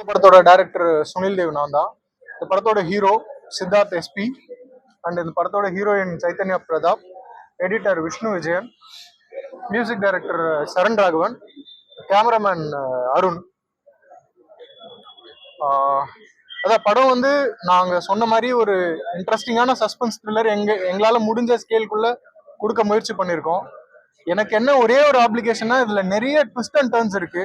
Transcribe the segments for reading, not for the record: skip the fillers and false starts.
படத்தோட டைரக்டர் சுனில் தேவ் நான் தான். இந்த படத்தோட ஹீரோ சித்தார்த் எஸ்பி அண்ட் இந்த படத்தோட heroine Chaitanya Pratap, editor Vishnu Vijayan, music director Saran Raghavan, cameraman Arun. அதான் படம் வந்து நாங்கள் சொன்ன மாதிரி ஒரு இன்ட்ரெஸ்டிங்கான சஸ்பென்ஸ் த்ரில்லர் எங்களால் முடிஞ்ச ஸ்கேலுக்குள்ள கொடுக்க முயற்சி பண்ணியிருக்கோம். எனக்கு என்ன ஒரே ஒரு ஆப்ளிகேஷனா இதில் நிறைய ட்விஸ்ட் அண்ட் டர்ன்ஸ் இருக்கு.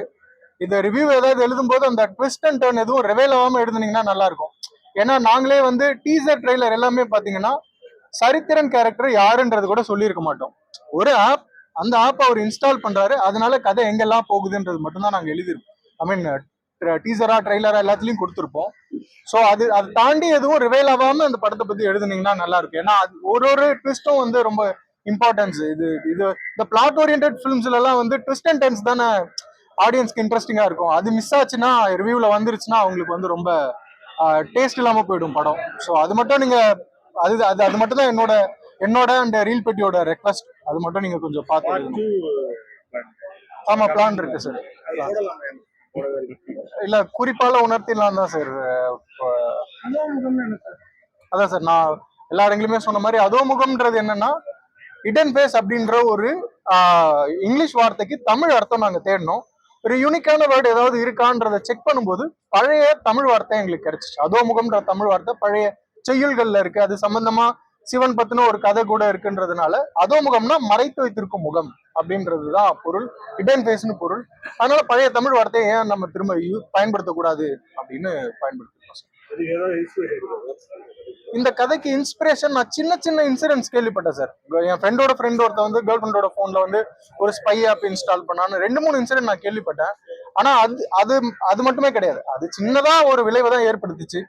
இதை ரிவ்யூ ஏதாவது எழுதும்போது அந்த ட்விஸ்ட் அண்ட் டர்ன் எதுவும் ரிவேல் ஆகாமல் எழுதுனீங்கன்னா நல்லா இருக்கும். ஏன்னா நாங்களே வந்து டீசர் ட்ரெய்லர் எல்லாமே பார்த்தீங்கன்னா சரித்திரன் கேரக்டர் யாருன்றது கூட சொல்லியிருக்க மாட்டோம். ஒரு ஆப், அந்த ஆப் அவர் இன்ஸ்டால் பண்றாரு, அதனால கதை எங்கெல்லாம் போகுதுன்றது மட்டும்தான் நாங்கள் எழுதிருக்கோம். ஐ மீன் டீசரா ட்ரெய்லரா எல்லாத்துலயும் கொடுத்துருப்போம். ஸோ அதை தாண்டி எதுவும் ரிவேல் ஆகாம அந்த படத்தை பத்தி எழுதுனீங்கன்னா நல்லா இருக்கும். ஏன்னா ஒரு ட்விஸ்டும் வந்து ரொம்ப இம்பார்ட்டன்ஸ். இந்த பிளாட் ஓரியன்ட் ஃபிலிம்ஸ்ல எல்லாம் வந்து ட்விஸ்ட் அண்ட் டர்ன்ஸ் தானே ஆடியன்ஸ்க்கு இன்ட்ரெஸ்டிங்கா இருக்கும். அது மிஸ் ஆச்சுன்னா, ரிவ்யூல வந்துருச்சுன்னா அவங்களுக்கு வந்து ரொம்ப டேஸ்ட் இல்லாம போயிடும் படம். ஸோ அது மட்டும் நீங்க அது மட்டும் தான் என்னோட அந்த ரீல் பெட்டியோட ரெக்வஸ்ட். அது மட்டும் நீங்க கொஞ்சம் பார்த்து. ஆமா, பிளான் இருக்கு சார். இல்ல குறிப்பால உணர்த்திடலாம் தான் சார். அதான் சார், நான் எல்லா இடங்களுமே சொன்ன மாதிரி அதோமுகம்ன்றது என்னன்னா ஹிடன் ஃபேஸ் அப்படின்ற ஒரு இங்கிலீஷ் வார்த்தைக்கு தமிழ் அர்த்தம் நாங்க தேடணும். ஒரு யூனிக்கான வேர்டு ஏதாவது இருக்கான்றத செக் பண்ணும்போது பழைய தமிழ் வார்த்தை எங்களுக்கு கிடைச்சிச்சு. அதோமுகம்ன்ற தமிழ் வார்த்தை பழைய செய்யுள்கள்ல இருக்கு. அது சம்பந்தமா சிவன் பத்தின ஒரு கதை கூட இருக்குன்றதுனால அதோமுகம்னா மறைத்து வைத்திருக்கும் முகம் அப்படின்றதுதான் பொருள், ஹிடன் ஃபேஸ்னு பொருள். அதனால பழைய தமிழ் வார்த்தையை ஏன் நம்ம திரும்ப பயன்படுத்தக்கூடாது அப்படின்னு பயன்படுத்திருக்கோம். இந்த கதைக்கு இன்ஸ்பிரேஷன் நான் சின்ன சின்ன இன்சிடென்ட்ஸ் கேள்விப்பட்டேன் சார். என் ஃப்ரெண்டோட ஒருத்த வந்து கேர்ள் ஃப்ரெண்டோட போன்ல வந்து ஒரு ஸ்பை ஆப் இன்ஸ்டால் பண்ணான்னு 2-3 இன்சிடென்ட் நான் கேள்விப்பட்டேன். ஆனா அது மட்டுமே கிடையாது. அது சின்னதா ஒரு விளைவை தான் ஏற்படுத்திச்சு.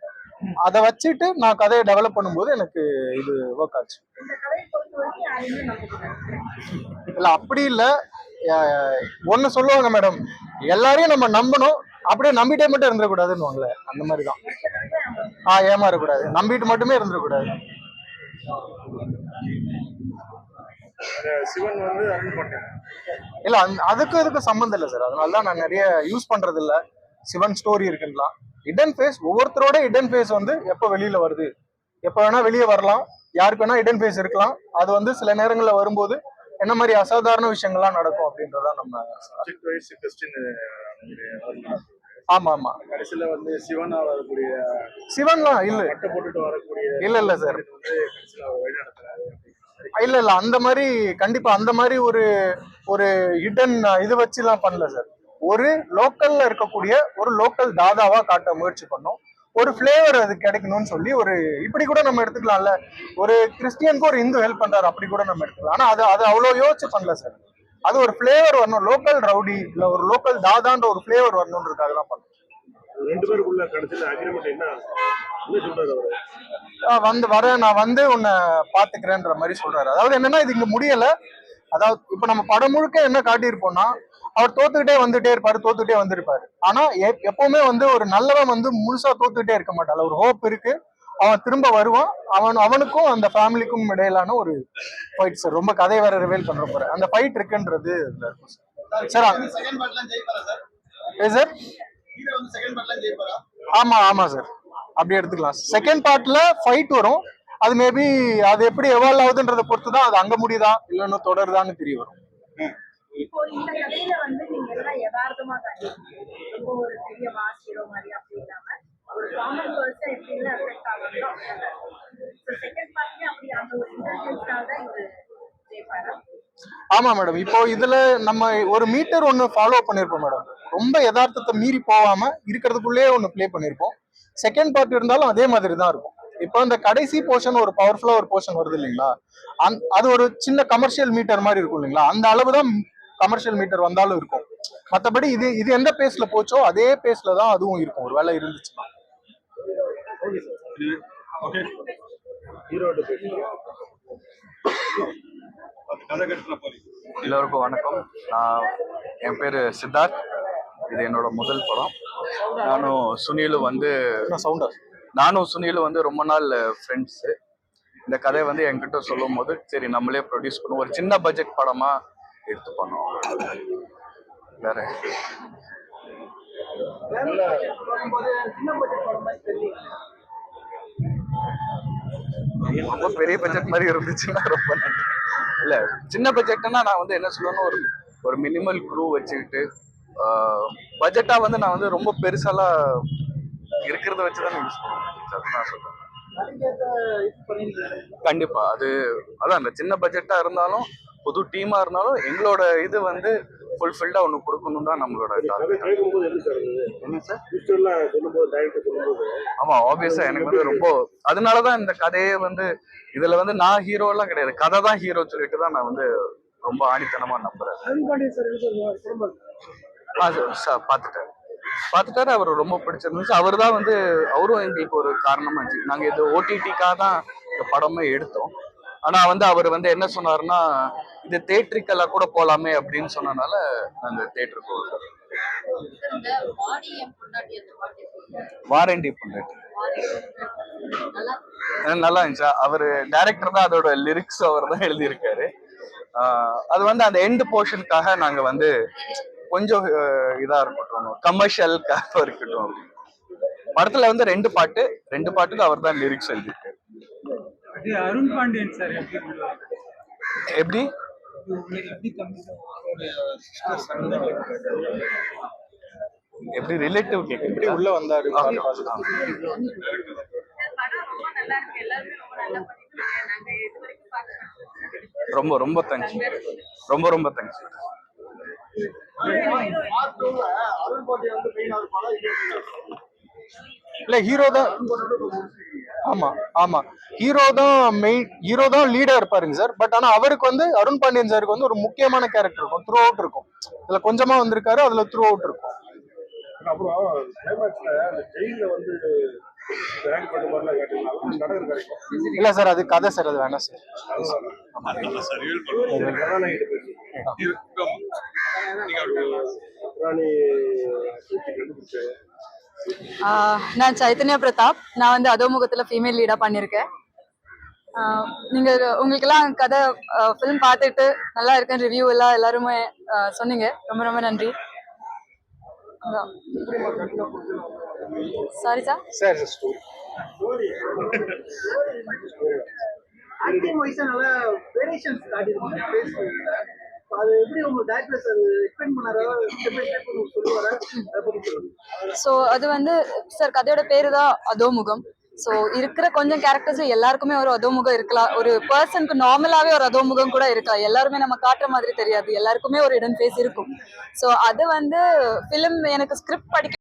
அதை வச்சுட்டு நான் கதையை டெவலப் பண்ணும்போது எனக்கு இது ஒர்க் ஆச்சு. இல்ல அப்படி இல்ல, ஒன்னு சொல்லுவாங்க மேடம், எல்லாரையும் நம்ம நம்பணும், அப்படியே நம்பிட்டே மட்டும் இருந்துடக்கூடாதுன்னு அந்த மாதிரிதான். ஏமாறக்கூடாது, நம்பிட்டு மட்டுமே இருந்துடக்கூடாது. சிவன் வந்து அருள் பண்ணேன் இல்ல, அதுக்கு சம்பந்தம் இல்லை சார். அதனாலதான் நான் நிறைய யூஸ் பண்றது இல்ல. சிவன் ஸ்டோரி இருக்குங்களா, ஹிடன் ஃபேஸ், ஒவ்வொருத்தரோட ஹிடன் ஃபேஸ் வந்து எப்ப வெளியில வருது, எப்ப வேணா வெளியே வரலாம், யாருக்கு வேணா ஹிடன் ஃபேஸ் இருக்கலாம். அது வந்து சில நேரங்கள்ல வரும்போது என்ன மாதிரி அசாதாரண விஷயங்கள்லாம் நடக்கும் அப்படின்றத நம்ம. ஆமா ஆமா, கடைசியில வந்து சிவனா வரக்கூடிய சிவன்லாம் இல்ல போட்டுட்டு வரக்கூடிய இல்ல சார், இல்ல அந்த மாதிரி கண்டிப்பா அந்த மாதிரி ஒரு ஹிடன் இது வச்சுலாம் பண்ணல சார். ஒரு லோக்கல்ல இருக்கக்கூடிய ஒரு லோக்கல் தாதாவா காட்ட முயற்சி பண்ணோம். ஒரு பிளேவர் அது கிடைக்கணும்னு சொல்லி ஒரு இப்படி கூட நம்ம எடுத்துக்கலாம்ல. ஒரு கிறிஸ்டியனுக்கு ஒரு இந்து ஹெல்ப் பண்றாரு, அப்படி கூட நம்ம எடுத்துக்கலாம். ஆனா அது அவ்வளவு யோசிச்சு பண்ணல சார். அது ஒரு பிளேவர் வரணும், லோக்கல் ரவுடி இல்ல ஒரு லோக்கல் தாதான்ற ஒரு பிளேவர் வரணும்ன்றதுக்காக தான் பண்ணோம். ரெண்டு பேருக்குள்ள கடைசியில அக்ரிமெண்ட் என்ன சொல்றாரு அவரு? நான் வந்து உன்னை பாத்துக்கிறேன்ற மாதிரி சொல்றாரு. அதாவது என்னன்னா, இது இங்க முடியல. அதாவது இப்ப நம்ம படம் முழுக்க என்ன காட்டியிருப்போம்னா, அவர் தோத்துக்கிட்டே வந்திருப்பாரு. ஆனா எப்பவுமே வந்து ஒரு நல்லவன் வந்து முழுசா தோத்துக்கிட்டே இருக்க மாட்டான். ஒரு ஹோப் இருக்கு, அவன் திரும்ப வருவான். அவனுக்கும் அந்த ஃபேமிலிக்கும் இடையிலான ஒரு ஃபைட் சார். ரொம்ப கதை வேற ரிவீல் பண்ற போற அந்த ஃபைட் இருக்குன்றது சார். சார் ஆமா சார், அப்படி எடுத்துக்கலாம். செகண்ட் பார்ட்ல ஃபைட் வரும். அது மேபி அது எப்படி எவால்வ் ஆகுதுன்றதை பொறுத்து தான் அது அங்க முடியுதா இல்லன்னு தொடருதான்னு தெரிய வரும். இப்போ இந்த கதையில வந்து நீங்க எல்லாம் யதார்த்தமா காட்டியிருக்கீங்க. ஒரு பெரிய மாஸ் ஹீரோ மாதிரி அப்படி இல்லாம ஒரு காமன் பர்சன் எப்படி எல்லாம் அஃபெக்ட் ஆகுதோ செகண்ட் பார்ட்லயே அப்படி அந்த ஒரு இன்டெலிஜென்ஸ்னால தான் ஒரு ஜெயிப்பாரா? ஆமா மேடம், இப்போ இதுல நம்ம ஒரு மீட்டர் ஒன்னு ஃபாலோ பண்ணிருப்போம் மேடம். ரொம்ப யதார்த்தத்தை மீறி போகாம இருக்கிறதுக்குள்ளே ஒன்னு பிளே பண்ணிருப்போம். செகண்ட் பார்ட் இருந்தாலும் அதே மாதிரி தான் இருக்கும். இப்போ இந்த கடைசி போர்ஷன் ஒரு பவர்ஃபுல்லா ஒரு போர்ஷன் வருது இல்லைங்களா, அது ஒரு சின்ன கமர்ஷியல் மீட்டர் மாதிரி இருக்கும் இல்லைங்களா, அந்த அளவு தான் கமர்ஷியல் மீட்டர் வந்தாலும் இருக்கும். மற்றபடி இது எந்த பேஸ்ல போச்சோ அதே பேஸ்ல தான் அதுவும் இருக்கும், ஒரு வேலை இருந்துச்சுன்னா. எல்லோருக்கும் வணக்கம். என் பேர் சித்தார்த். இது என்னோட முதல் படம். நானும் சுனிலும் வந்து ரொம்ப நாள் ஃப்ரெண்ட்ஸு. இந்த கதையை வந்து என்கிட்ட சொல்லும் போது சரி நம்மளே ப்ரொடியூஸ் பண்ணுவோம், ஒரு சின்ன பட்ஜெட் படமாக எடுத்து பண்ணோம். ரொம்ப பெரிய பட்ஜெட் மாதிரி இருந்துச்சுன்னா ரொம்ப நன்றி. இல்ல சின்ன பட்ஜெட்னா நான் வந்து என்ன சொல்லுவேன்னா ஒரு ஒரு மினிமல் க்ரூ வச்சுக்கிட்டு பட்ஜெட்டா வந்து நான் வந்து ரொம்ப பெருசாலாம் இருக்கிறத வச்சுதான் யூஸ் பண்ணுவேன். நான் சொல்றேன் கண்டிப்பா அதான் இந்த சின்ன பட்ஜெட்டா இருந்தாலும் புது டீமா இருந்தாலும் எங்களோட இது வந்து ஃபுல்ஃபில்டா ஒன்று கொடுக்கணும் தான் நம்மளோட டார்கெட். கேட்கும்போது எப்படி சார் இருந்தது? என்ன சார்? ட்விஸ்டர்லாம் சொல்லும்போது டைரக்டர் சொல்லும்போது ஆமா ஆப்வியஸா எனக்கு வந்து ரொம்ப அதனாலதான் இந்த கதையே வந்து இதுல வந்து நான் ஹீரோ எல்லாம் கிடையாது, கதை தான் ஹீரோ சொல்லிட்டு தான் நான் வந்து ரொம்ப ஆணித்தனமா நம்புறேன். பார்த்துட்டாரு அவர் ரொம்ப பிடிச்சிருந்துச்சு. அவர் தான் வந்து அவரும் எங்களுக்கு ஒரு காரணமா இருந்துச்சு. நாங்க இது ஓடிடிக்காக தான் இந்த படமே எடுத்தோம். ஆனா வந்து அவர் வந்து என்ன சொன்னாருன்னா இது தேட்டரிக்கெல்லாம் கூட போலாமே அப்படின்னு சொன்னனால நாங்க தேட்டருக்கு போகிறோம். வாரண்டி பொண்டாட்டி நல்லா இருந்துச்சா? அவரு டைரக்டர் தான், அதோட லிரிக்ஸ் அவர் தான் எழுதியிருக்காரு. அது வந்து அந்த எண்ட் போர்ஷனுக்காக நாங்க வந்து கொஞ்சம் இதா இருக்கட்டும், கமர்ஷியலுக்காக இருக்கட்டும். படத்துல வந்து ரெண்டு பாட்டுக்கு அவர் தான் லிரிக்ஸ் எழுதியிருக்காரு. அருண் பாண்டியன் சார் எப்படி எப்படி ரிலேட்டிவ் எப்படி உள்ள வந்தாரு? படம் ரொம்ப நல்லா இருக்கு, எல்லாருமே ரொம்ப நல்லா பண்ணிருக்காங்க. நாங்க இது வரைக்கும் பார்க்கணும். ரொம்ப ரொம்ப தேங்க்ஸ், ரொம்ப ரொம்ப தேங்க்ஸ். இல்ல ஹீரோ தான். ஆமா ஆமா ஹீரோ தான் மெயின், ஹீரோ தான் லீடா இருப்பாருங்க சார். பட் ஆனா அவருக்கு வந்து அருண் பாண்டியன் சாருக்கு வந்து ஒரு முக்கியமான கேரக்டர் இருக்கும், த்ரூ அவுட் இருக்கும். இதுல கொஞ்சமா வந்திருக்காரு, அதுல த்ரூ அவுட் இருக்கும். அப்புறம் கிளைமேக்ஸ்ல அந்த ஜெயில வந்து பேங்க் பண்ண மாதிரிலாம் காட்டுங்க, நடந்து கிடைக்கும். இல்ல சார் அது கதை சார், அது வேணாம் சார். கதாநாயகிட்ட பேசி ராணி கண்டுபிடிச்சு நான் சைத்தன்யா பிரதாப். நான் வந்து அதோமுகத்தில் ஃபீமேல் லீடாக பண்ணியிருக்கேன். நீங்கள் உங்களுக்கெல்லாம் கதை ஃபிலிம் பார்த்துட்டு நல்லா இருக்குன்னு ரிவ்யூ எல்லாம் எல்லாருமே சொன்னீங்க. ரொம்ப ரொம்ப நன்றி. Sorry sir. சார் ஆக்டிங் வைஸா நல்ல வேரியேஷன்ஸ் காட்டியிருக்காங்க பேசுறதுல. அது எப்படி உங்களுக்கு டைரக்டர் சார் எக்ஸ்பிளைன் பண்ணாரா, ஸ்டெப் பை ஸ்டெப் உங்களுக்கு சொல்லுவாரா, அதை பத்தி சொல்லுங்க. ஸோ அது வந்து சார் கதையோட பேரு தான் அதோமுகம். ஸோ இருக்கிற கொஞ்சம் கேரக்டர்ஸ் எல்லாருக்குமே ஒரு அதோமுகம் இருக்கலாம். ஒரு பர்சனுக்கு நார்மலாவே ஒரு அதோமுகம் கூட இருக்கலாம். எல்லாருமே நம்ம காட்டுற மாதிரி தெரியாது, எல்லாருக்குமே ஒரு இடம் ஃபேஸ் இருக்கும். ஸோ அது வந்து ஃபிலிம் எனக்கு ஸ்கிரிப்ட் படிக்க